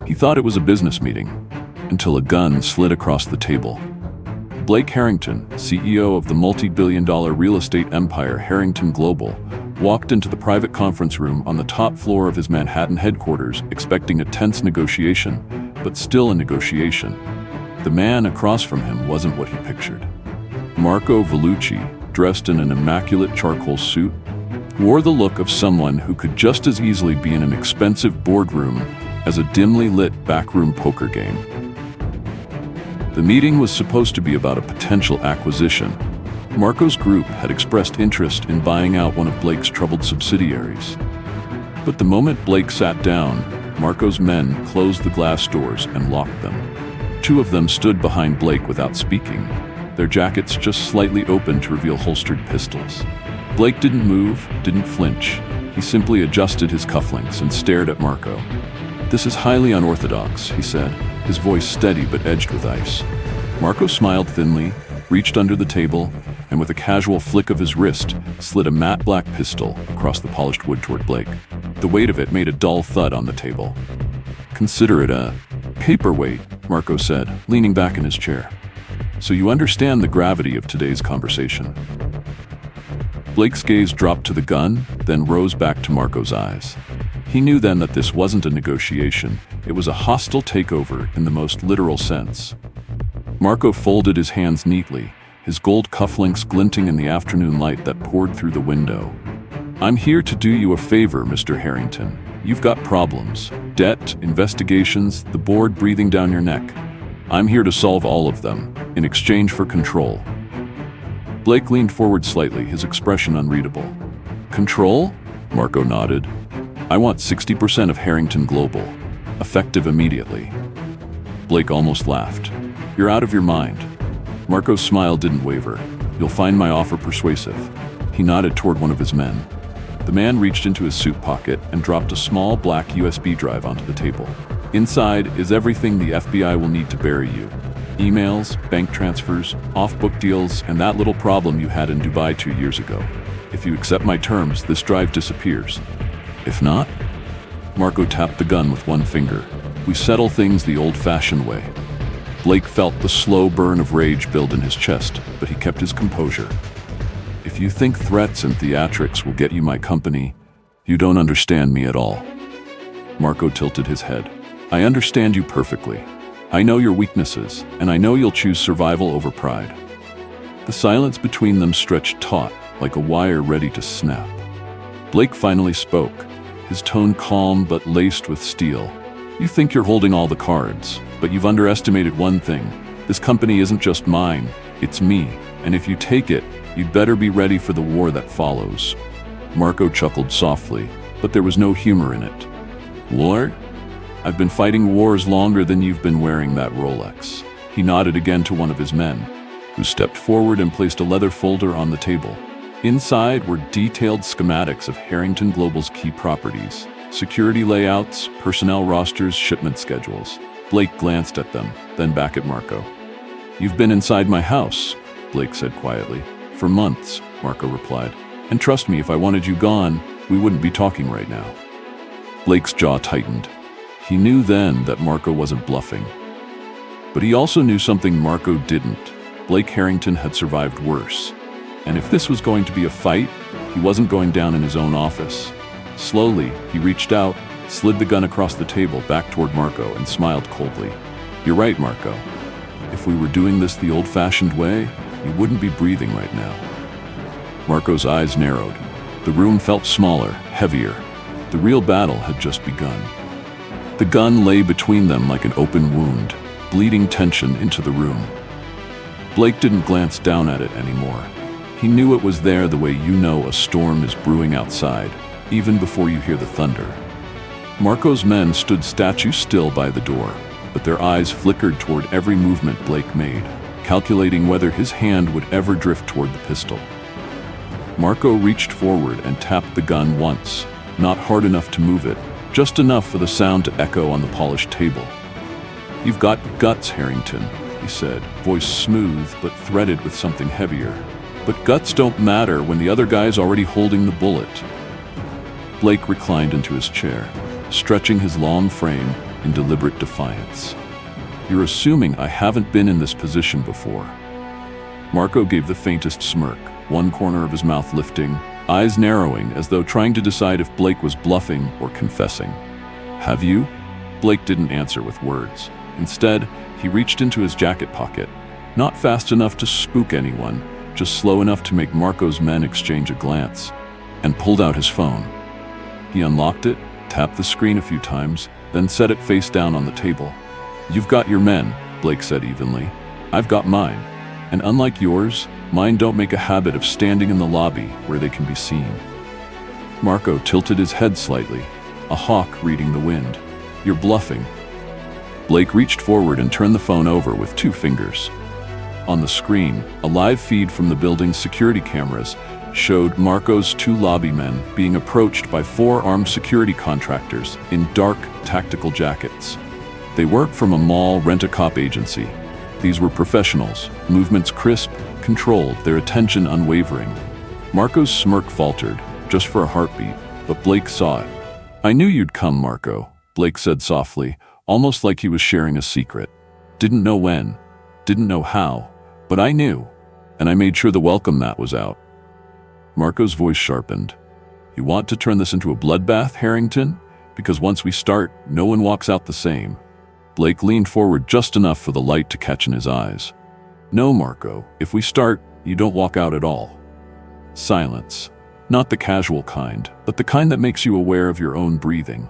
He thought it was a business meeting, until a gun slid across the table. Blake Harrington, CEO of the multi-billion-dollar real estate empire Harrington Global, walked into the private conference room on the top floor of his Manhattan headquarters, expecting a tense negotiation, but still a negotiation. The man across from him wasn't what he pictured. Marco Vellucci, dressed in an immaculate charcoal suit, wore the look of someone who could just as easily be in an expensive boardroom as a dimly lit backroom poker game. The meeting was supposed to be about a potential acquisition. Marco's group had expressed interest in buying out one of Blake's troubled subsidiaries. But the moment Blake sat down, Marco's men closed the glass doors and locked them. Two of them stood behind Blake without speaking, their jackets just slightly open to reveal holstered pistols. Blake didn't move, didn't flinch. He simply adjusted his cufflinks and stared at Marco. "This is highly unorthodox," he said, his voice steady but edged with ice. Marco smiled thinly, reached under the table, and with a casual flick of his wrist, slid a matte black pistol across the polished wood toward Blake. The weight of it made a dull thud on the table. "Consider it a paperweight," Marco said, leaning back in his chair. "So you understand the gravity of today's conversation." Blake's gaze dropped to the gun, then rose back to Marco's eyes. He knew then that this wasn't a negotiation, it was a hostile takeover in the most literal sense. Marco folded his hands neatly, his gold cufflinks glinting in the afternoon light that poured through the window. "I'm here to do you a favor, Mr. Harrington. You've got problems, debt, investigations, the board breathing down your neck. I'm here to solve all of them, in exchange for control." Blake leaned forward slightly, his expression unreadable. "Control?" Marco nodded. "I want 60% of Harrington Global, effective immediately." Blake almost laughed. "You're out of your mind." Marco's smile didn't waver. "You'll find my offer persuasive." He nodded toward one of his men. The man reached into his suit pocket and dropped a small black USB drive onto the table. "Inside is everything the FBI will need to bury you. Emails, bank transfers, off-book deals, and that little problem you had in Dubai 2 years ago. If you accept my terms, this drive disappears. If not?" Marco tapped the gun with one finger. "We settle things the old-fashioned way." Blake felt the slow burn of rage build in his chest, but he kept his composure. "If you think threats and theatrics will get you my company, you don't understand me at all." Marco tilted his head. "I understand you perfectly. I know your weaknesses, and I know you'll choose survival over pride." The silence between them stretched taut, like a wire ready to snap. Blake finally spoke, his tone calm but laced with steel. "You think you're holding all the cards, but you've underestimated one thing. This company isn't just mine, it's me, and if you take it, you'd better be ready for the war that follows." Marco chuckled softly, but there was no humor in it. "War? I've been fighting wars longer than you've been wearing that Rolex." He nodded again to one of his men, who stepped forward and placed a leather folder on the table. Inside were detailed schematics of Harrington Global's key properties, security layouts, personnel rosters, shipment schedules. Blake glanced at them, then back at Marco. "You've been inside my house," Blake said quietly. "For months," Marco replied. "And trust me, if I wanted you gone, we wouldn't be talking right now." Blake's jaw tightened. He knew then that Marco wasn't bluffing. But he also knew something Marco didn't. Blake Harrington had survived worse. And if this was going to be a fight, he wasn't going down in his own office. Slowly, he reached out, slid the gun across the table back toward Marco, and smiled coldly. "You're right, Marco. If we were doing this the old-fashioned way, you wouldn't be breathing right now." Marco's eyes narrowed. The room felt smaller, heavier. The real battle had just begun. The gun lay between them like an open wound, bleeding tension into the room. Blake didn't glance down at it anymore. He knew it was there the way you know a storm is brewing outside, even before you hear the thunder. Marco's men stood statue still by the door, but their eyes flickered toward every movement Blake made, calculating whether his hand would ever drift toward the pistol. Marco reached forward and tapped the gun once, not hard enough to move it, just enough for the sound to echo on the polished table. "You've got guts, Harrington," he said, voice smooth but threaded with something heavier. "But guts don't matter when the other guy's already holding the bullet." Blake reclined into his chair, stretching his long frame, in deliberate defiance. "You're assuming I haven't been in this position before." Marco gave the faintest smirk, one corner of his mouth lifting, eyes narrowing as though trying to decide if Blake was bluffing or confessing. "Have you?" Blake didn't answer with words. Instead, he reached into his jacket pocket, not fast enough to spook anyone, just slow enough to make Marco's men exchange a glance, and pulled out his phone. He unlocked it, tapped the screen a few times, then set it face down on the table. "You've got your men," Blake said evenly. "I've got mine. And unlike yours, mine don't make a habit of standing in the lobby where they can be seen." Marco tilted his head slightly, a hawk reading the wind. "You're bluffing." Blake reached forward and turned the phone over with 2 fingers. On the screen, a live feed from the building's security cameras showed Marco's 2 lobby men being approached by 4 armed security contractors in dark, tactical jackets. They weren't from a mall rent-a-cop agency. These were professionals, movements crisp, controlled, their attention unwavering. Marco's smirk faltered, just for a heartbeat, but Blake saw it. "I knew you'd come, Marco," Blake said softly, almost like he was sharing a secret. "Didn't know when, didn't know how, but I knew, and I made sure the welcome mat was out." Marco's voice sharpened. "You want to turn this into a bloodbath, Harrington? Because once we start, no one walks out the same." Blake leaned forward just enough for the light to catch in his eyes. "No, Marco, if we start, you don't walk out at all." Silence. Not the casual kind, but the kind that makes you aware of your own breathing.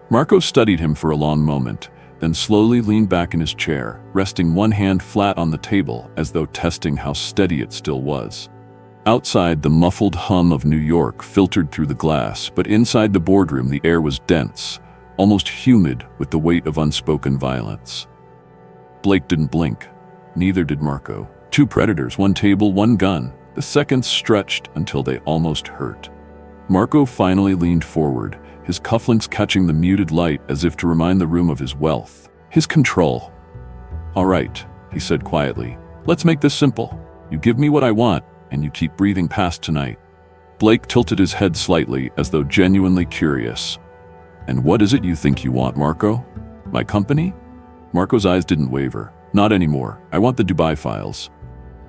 Marco studied him for a long moment, then slowly leaned back in his chair, resting one hand flat on the table as though testing how steady it still was. Outside, the muffled hum of New York filtered through the glass, but inside the boardroom the air was dense, almost humid with the weight of unspoken violence. Blake didn't blink. Neither did Marco. 2 predators, 1 table, 1 gun. The seconds stretched until they almost hurt. Marco finally leaned forward, his cufflinks catching the muted light as if to remind the room of his wealth, his control. "All right," he said quietly. "Let's make this simple. You give me what I want, and you keep breathing past tonight." Blake tilted his head slightly as though genuinely curious. "And what is it you think you want, Marco? My company?" Marco's eyes didn't waver. "Not anymore. I want the Dubai files."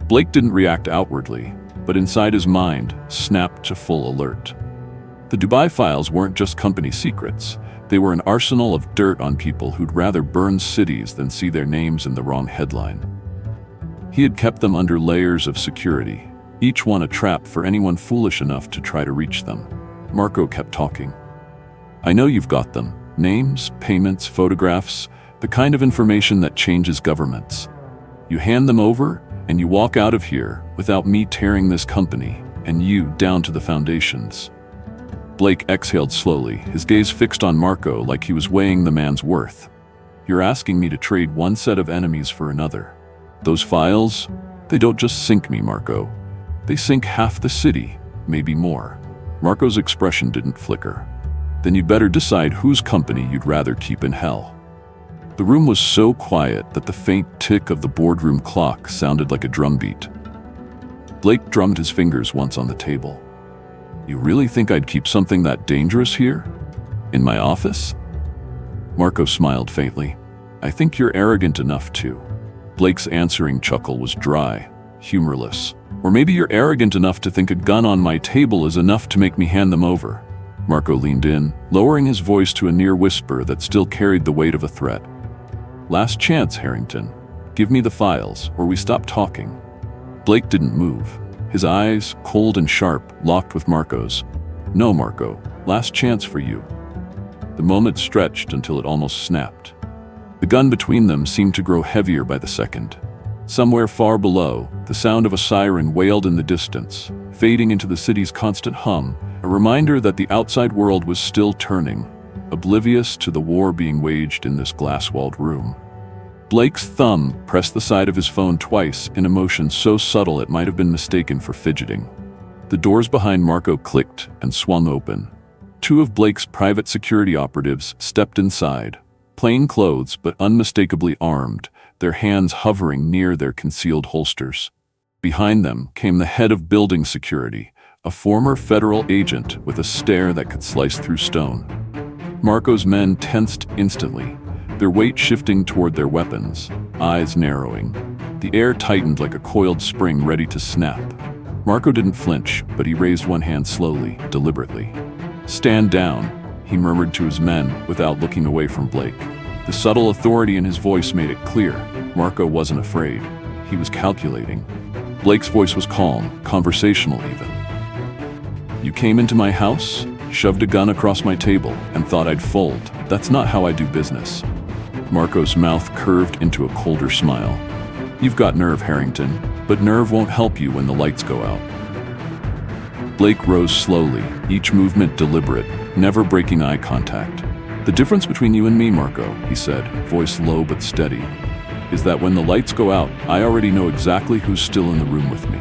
Blake didn't react outwardly, but inside his mind snapped to full alert. The Dubai files weren't just company secrets. They were an arsenal of dirt on people who'd rather burn cities than see their names in the wrong headline. He had kept them under layers of security, each one a trap for anyone foolish enough to try to reach them. Marco kept talking. "I know you've got them. Names, payments, photographs, the kind of information that changes governments. You hand them over, and you walk out of here without me tearing this company, and you down to the foundations." Blake exhaled slowly, his gaze fixed on Marco like he was weighing the man's worth. "You're asking me to trade one set of enemies for another. Those files, they don't just sink me, Marco. They sink half the city, maybe more." Marco's expression didn't flicker. "Then you'd better decide whose company you'd rather keep in hell." The room was so quiet that the faint tick of the boardroom clock sounded like a drumbeat. Blake drummed his fingers once on the table. "You really think I'd keep something that dangerous here? In my office?" Marco smiled faintly. "I think you're arrogant enough to." Blake's answering chuckle was dry, humorless. "Or maybe you're arrogant enough to think a gun on my table is enough to make me hand them over." Marco leaned in, lowering his voice to a near whisper that still carried the weight of a threat. "Last chance, Harrington. Give me the files, or we stop talking." Blake didn't move. His eyes, cold and sharp, locked with Marco's. "No, Marco. Last chance for you." The moment stretched until it almost snapped. The gun between them seemed to grow heavier by the second. Somewhere far below, the sound of a siren wailed in the distance, fading into the city's constant hum, a reminder that the outside world was still turning, oblivious to the war being waged in this glass-walled room. Blake's thumb pressed the side of his phone twice in a motion so subtle it might have been mistaken for fidgeting. The doors behind Marco clicked and swung open. 2 of Blake's private security operatives stepped inside, plain clothes but unmistakably armed, their hands hovering near their concealed holsters. Behind them came the head of building security, a former federal agent with a stare that could slice through stone. Marco's men tensed instantly, their weight shifting toward their weapons, eyes narrowing. The air tightened like a coiled spring ready to snap. Marco didn't flinch, but he raised one hand slowly, deliberately. "Stand down," he murmured to his men without looking away from Blake. The subtle authority in his voice made it clear. Marco wasn't afraid. He was calculating. Blake's voice was calm, conversational even. "You came into my house, shoved a gun across my table, and thought I'd fold. That's not how I do business." Marco's mouth curved into a colder smile. "You've got nerve, Harrington, but nerve won't help you when the lights go out." Blake rose slowly, each movement deliberate, never breaking eye contact. "The difference between you and me, Marco," he said, voice low but steady, "is that when the lights go out, I already know exactly who's still in the room with me."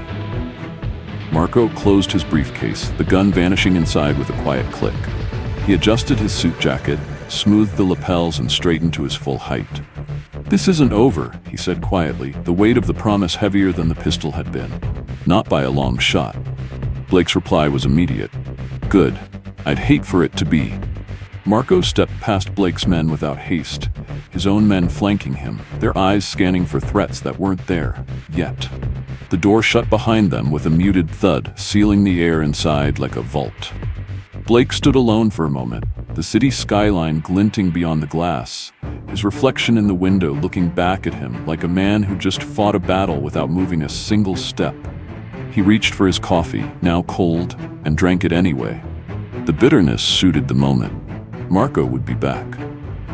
Marco closed his briefcase, the gun vanishing inside with a quiet click. He adjusted his suit jacket, smoothed the lapels, and straightened to his full height. "This isn't over," he said quietly, the weight of the promise heavier than the pistol had been. "Not by a long shot." Blake's reply was immediate. "Good. I'd hate for it to be." Marco stepped past Blake's men without haste, his own men flanking him, their eyes scanning for threats that weren't there, yet. The door shut behind them with a muted thud, sealing the air inside like a vault. Blake stood alone for a moment, the city skyline glinting beyond the glass, his reflection in the window looking back at him like a man who just fought a battle without moving a single step. He reached for his coffee, now cold, and drank it anyway. The bitterness suited the moment. Marco would be back.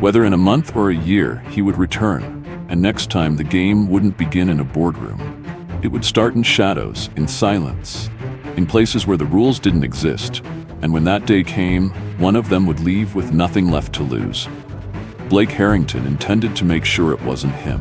Whether in a month or a year, he would return, and next time the game wouldn't begin in a boardroom. It would start in shadows, in silence, in places where the rules didn't exist, and when that day came, one of them would leave with nothing left to lose. Blake Harrington intended to make sure it wasn't him.